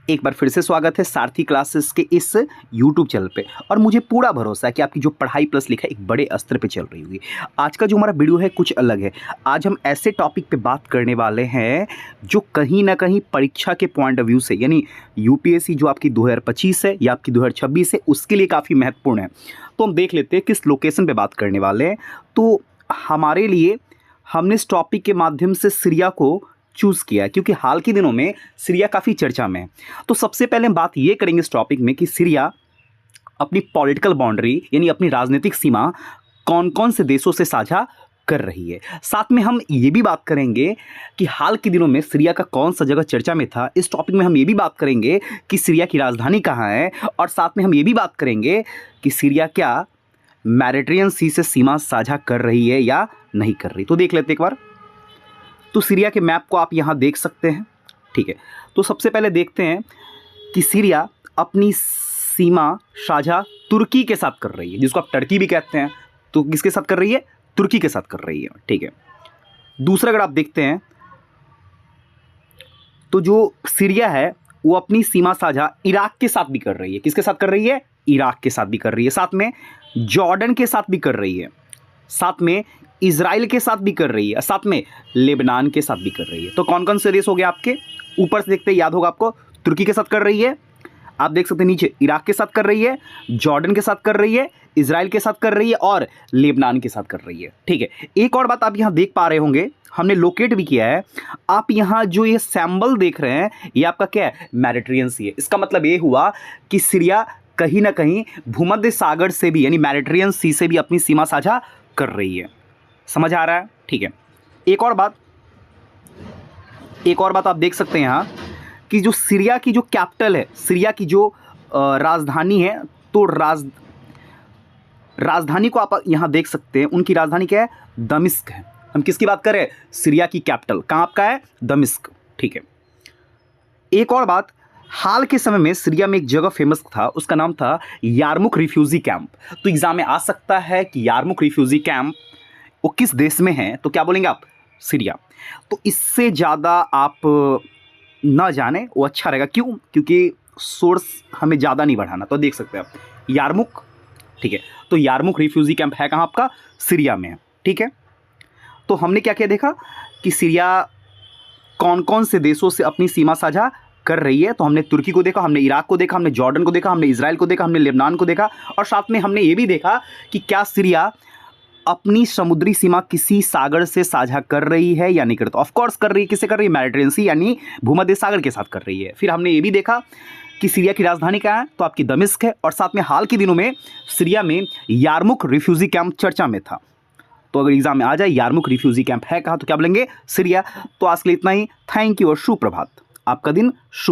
एक बार फिर से स्वागत है सारथी क्लासेस के इस यूट्यूब चैनल पे। और मुझे पूरा भरोसा है कि आपकी जो पढ़ाई प्लस लिखा एक बड़े स्तर पे चल रही होगी। आज का जो हमारा वीडियो है कुछ अलग है। आज हम ऐसे टॉपिक पे बात करने वाले हैं जो कहीं ना कहीं परीक्षा के पॉइंट ऑफ व्यू से, यानी यूपीएससी जो आपकी 2025 है या आपकी 2026 है, उसके लिए काफ़ी महत्वपूर्ण है। तो हम देख लेते हैं किस लोकेशन पर बात करने वाले हैं। तो हमारे लिए हमने इस टॉपिक के माध्यम से सीरिया को चूज़ किया क्योंकि हाल के दिनों में सीरिया काफ़ी चर्चा में है। तो सबसे पहले हम बात ये करेंगे इस टॉपिक में कि सीरिया अपनी पॉलिटिकल बाउंड्री यानी अपनी राजनीतिक सीमा कौन कौन से देशों से साझा कर रही है। साथ में हम ये भी बात करेंगे कि हाल के दिनों में सीरिया का कौन सा जगह चर्चा में था। इस टॉपिक में हम ये भी बात करेंगे कि सीरिया की राजधानी कहाँ है, और साथ में हम ये भी बात करेंगे कि सीरिया क्या मेडिटेरेनियन सी से सीमा साझा कर रही है या नहीं कर रही। तो देख लेते एक बार। तो सीरिया के मैप को आप यहाँ देख सकते हैं, ठीक है। तो सबसे पहले देखते हैं कि सीरिया अपनी सीमा साझा तुर्की के साथ कर रही है, जिसको आप टर्की भी कहते हैं। तो किसके साथ कर रही है? तुर्की के साथ कर रही है, ठीक है। दूसरा अगर आप देखते हैं तो जो सीरिया है वो अपनी सीमा साझा इराक के साथ भी कर रही है। किसके साथ कर रही है? इराक के साथ भी कर रही है, साथ में जॉर्डन के साथ भी कर रही है, साथ में इजराइल के साथ भी कर रही है, साथ में लेबनान के साथ भी कर रही है। तो कौन कौन से देश हो गए आपके? ऊपर से देखते हैं, याद होगा आपको, तुर्की के साथ कर रही है, आप देख सकते हैं नीचे इराक के साथ कर रही है, जॉर्डन के साथ कर रही है, इजराइल के साथ कर रही है और लेबनान के साथ कर रही है, ठीक है। एक और बात आप यहाँ देख पा रहे होंगे, हमने लोकेट भी किया है। आप यहाँ जो ये सैम्बल देख रहे हैं ये आपका क्या है? मेडिटेरेनियन सी है। इसका मतलब ये हुआ कि सीरिया कहीं ना कहीं भूमध्य सागर से भी यानी मेडिटेरेनियन सी से भी अपनी सीमा साझा कर रही है। समझ आ रहा है? ठीक है। एक और बात आप देख सकते हैं यहाँ कि जो सीरिया की जो कैपिटल है, सीरिया की जो राजधानी है, तो राजधानी को आप यहाँ देख सकते हैं। उनकी राजधानी क्या है? दमिश्क है। हम किसकी बात कर रहे हैं? सीरिया की कैपिटल कहाँ आपका है? दमिश्क, ठीक है। एक और बात, हाल के समय में सीरिया में एक जगह फेमस था, उसका नाम था यारमुक रिफ्यूजी कैंप। तो एग्जाम में आ सकता है कि यारमुक रिफ्यूजी कैंप वो किस देश में है, तो क्या बोलेंगे आप? सीरिया। तो इससे ज़्यादा आप ना जाने वो अच्छा रहेगा। क्यों? क्योंकि सोर्स हमें ज़्यादा नहीं बढ़ाना। तो देख सकते हैं आप यारमुक, ठीक है। तो यारमुक रिफ्यूजी कैंप है कहाँ आपका? सीरिया में है, ठीक है। तो हमने क्या क्या देखा कि सीरिया कौन कौन से देशों से अपनी सीमा साझा कर रही है। तो हमने तुर्की को देखा, हमने इराक को देखा, हमने जॉर्डन को देखा, हमने इजराइल को देखा, हमने लेबनान को देखा, और साथ में हमने ये भी देखा कि क्या सीरिया अपनी समुद्री सीमा किसी सागर से साझा कर रही है या नहीं करता। ऑफ कोर्स कर रही है। किससे कर रही है? मेडिटेरेनियन सी यानी भूमध्य सागर के साथ कर रही है। फिर हमने ये भी देखा कि सीरिया की राजधानी क्या है, तो आपकी दमिश्क है, और साथ में हाल के दिनों में सीरिया में यारमुक रिफ्यूजी कैंप चर्चा में था। तो अगर एग्जाम में आ जाए यारमुक रिफ्यूजी कैंप है कहाँ, तो क्या बोलेंगे? सीरिया। तो आज के लिए इतना ही। थैंक यू और सुप्रभात। आपका दिन शुभ।